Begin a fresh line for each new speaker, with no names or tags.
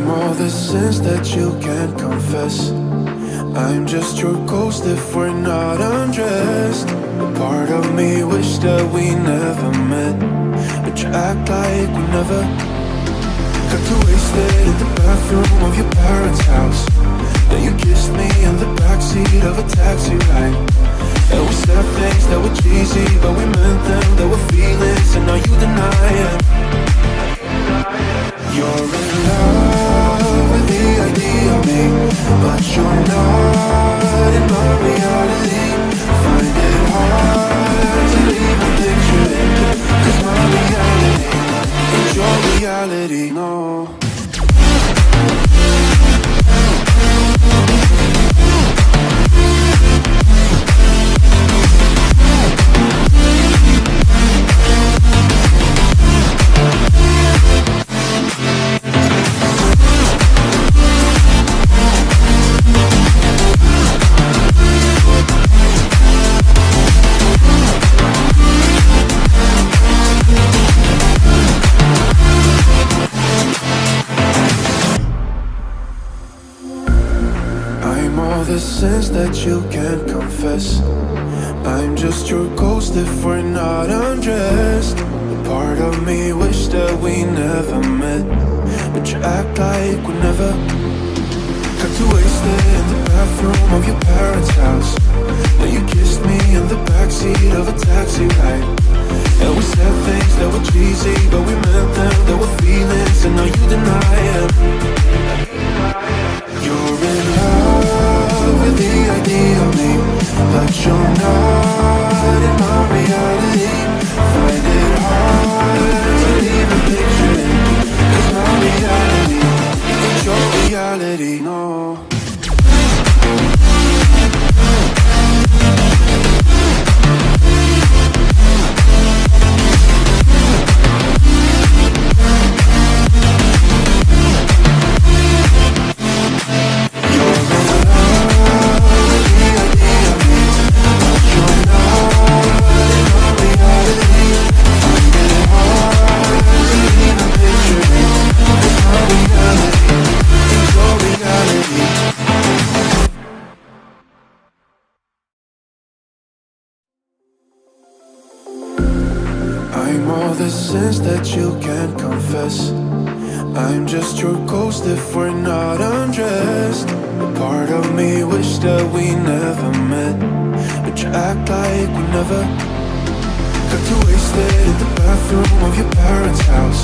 I'm all the sins that you can't confess. I'm just your ghost if we're not undressed. A part of me wish that we never met, but you act like we never. Got too wasted in the bathroom of your parents' house. Then you kissed me in the backseat of a taxi ride. And we said things that were cheesy, but we meant them. There were feelings, and now you deny it. You're in love with the idea of me, but you're not in my reality. Find it hard to even picture it, 'cause my reality is your reality, no. The sins that you can't confess. I'm just your ghost if we're not undressed. A part of me wish that we never met, but you act like we never. Got too wasted in the bathroom of your parents' house. Then you kissed me in the backseat of a taxi ride. And we said things that were cheesy, but we meant them. There were feelings, and now you deny it. You're in love with the idea of me, but you're not in my reality. Find it hard to even picture it, 'cause my reality is your reality, no. I'm all the sins that you can't confess. I'm just your ghost if we're not undressed. A part of me wish that we never met, but you act like we never. Got too wasted in the bathroom of your parents' house.